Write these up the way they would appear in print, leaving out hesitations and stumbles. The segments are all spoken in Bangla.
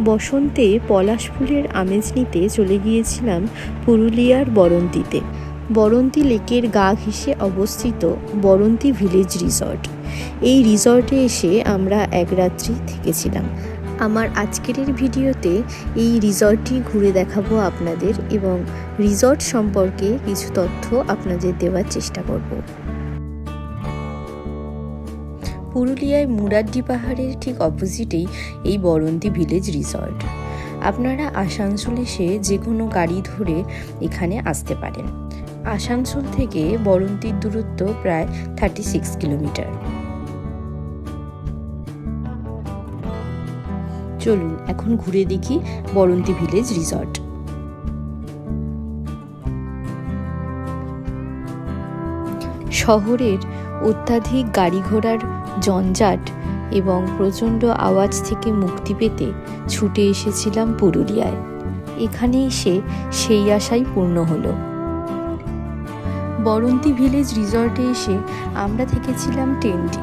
বসন্তে পলাশ ফুলের আমেজ নিতে চলে গিয়েছিলাম পুরুলিয়ার বরন্তিতে। বরন্তি লেকের গা ঘেঁষে অবস্থিত বরন্তি ভিলেজ রিসর্ট। এই রিসর্টে এসে আমরা এক রাত্রি থেকেছিলাম। আমার আজকের ভিডিওতে এই রিসর্টটি ঘুরে দেখাবো আপনাদের এবং রিসর্ট সম্পর্কে কিছু তথ্য আপনাদের দেওয়ার চেষ্টা করব। পুরুলিয়ায় মুরাড্ডি পাহাড়ের ঠিক অপোজিটেই এই বরন্তি ভিলেজ রিসর্ট। আপনারা আসানসোল এসে যে কোনো গাড়ি ধরে এখানে আসতে পারেন। আসানসোল থেকে বরন্তির দূরত্ব প্রায় 36 কিলোমিটার। চলুন এখন ঘুরে দেখি বরন্তি ভিলেজ রিসর্ট। শহরের অত্যাধিক গাড়ি ঘোড়ার জঞ্জাট এবং প্রচণ্ড আওয়াজ থেকে মুক্তি পেতে ছুটে এসেছিলাম পুরুলিয়ায়। এখানে এসে সেই আশাই পূর্ণ হলো। বরন্তি ভিলেজ রিসর্টে এসে আমরা থেকেছিলাম টেন্টে।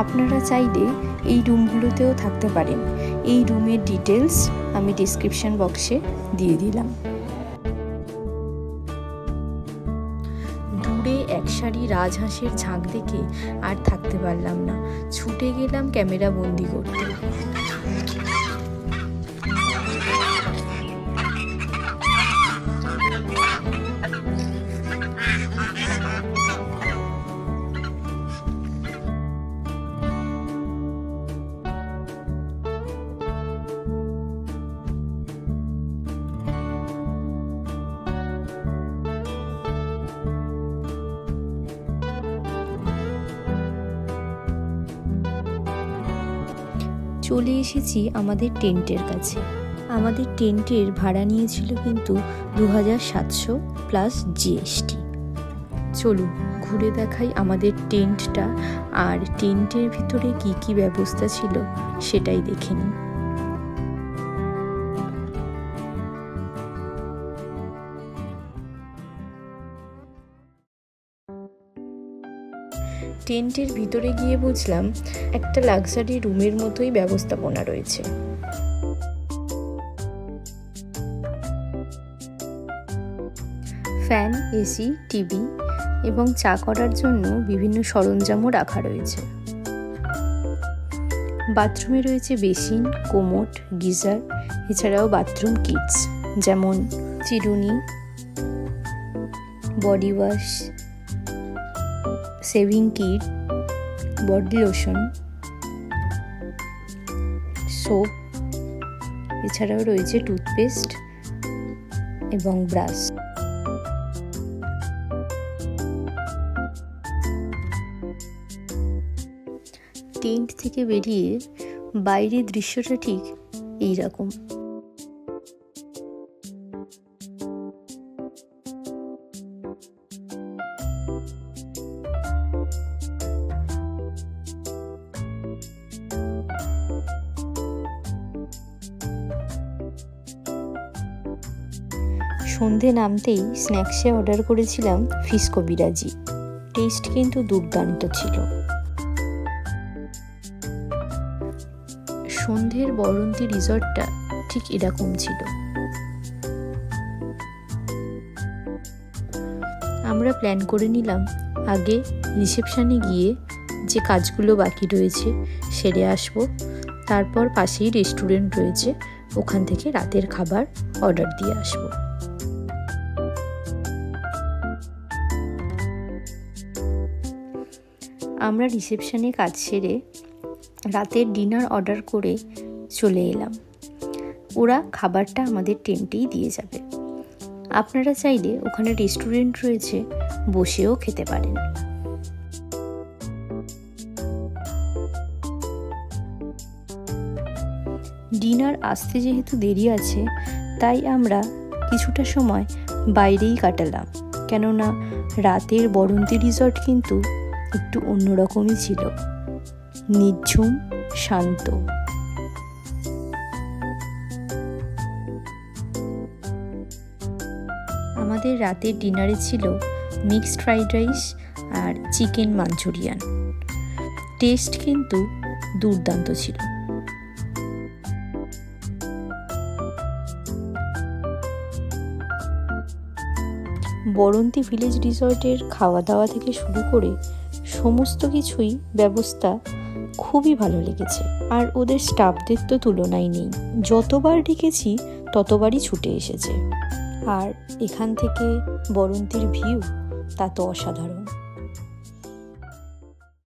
আপনারা চাইলে এই রুমগুলোতেও থাকতে পারেন। এই রুমের ডিটেলস আমি ডেসক্রিপশন বক্সে দিয়ে দিলাম। দূরে এক সারি রাজহাঁসের ঝাঁক দেখে আর থাকতে পারলাম না, ছুটে গেলাম ক্যামেরা বন্দি করতে। চলে এসেছি আমাদের টেন্টের কাছে। আমাদের টেন্টের ভাড়া নিয়েছিল কিন্তু 2700 প্লাস জিএসটি। চলুন ঘুরে দেখাই আমাদের টেন্টটা, আর টেন্টের ভিতরে কি কি ব্যবস্থা ছিল সেটাই দেখে নিন। টেন্টের ভিতরে গিয়ে বুঝলাম একটা লাক্সারি রুমের মতোই ব্যবস্থাপনা রয়েছে। ফ্যান, এসি, টিভি এবং চা করার জন্য বিভিন্ন সরঞ্জামও রাখা রয়েছে। বাথরুমে রয়েছে বেসিন, কোমোড, গিজার, এছাড়াও বাথরুম কিটস যেমন চিরুনি, body wash, saving kit, body lotion, soap, এছাড়াও রয়েছে টুথপেস্ট এবং ব্রাশ। টেন্ট থেকে বেরিয়ে বাইরের দৃশ্যটা ঠিক এইরকম। সন্ধে নামতেই স্ন্যাক্সে অর্ডার করেছিলাম ফিশ কবিরাজি। টেস্ট কিন্তু দুর্দান্ত ছিল। সন্ধ্যের বরন্তি রিসর্টটা ঠিক এরকম ছিল। আমরা প্ল্যান করে নিলাম আগে রিসেপশনে গিয়ে যে কাজগুলো বাকি রয়েছে সেরে আসবো, তারপর পাশেই রেস্টুরেন্ট রয়েছে, ওখান থেকে রাতের খাবার অর্ডার দিয়ে আসবো। আমরা রিসেপশনে কাজ সেরে রাতের ডিনার অর্ডার করে চলে এলাম। ওরা খাবারটা আমাদের টেন্টেই দিয়ে যাবে। আপনারা চাইলে ওখানে রেস্টুরেন্ট রয়েছে, বসেও খেতে পারেন। ডিনার আসতে যেহেতু দেরি আছে, তাই আমরা কিছুটা সময় বাইরেই কাটালাম, কেননা রাতের বরন্তি রিসর্ট কিন্তু একটু অন্যরকমই ছিল, নিঝুম, শান্ত। আমাদের রাতের ডিনারে ছিল মিক্সড ফ্রাইড রাইস আর চিকেন মাঞ্চুরিয়ান। টেস্ট কিন্তু দুর্দান্ত ছিল। বরন্তী ভিলেজ রিসর্টের খাওয়া দাওয়া থেকে শুরু করে সমস্ত কিছুই ব্যবস্থা খুবই ভালো লেগেছে। আর ওদের স্টাফদের তো তুলনাই নেই, যতবার ডেকেছি ততবারই ছুটে এসেছে। আর এখান থেকে বরন্তীর ভিউ তা তো অসাধারণ।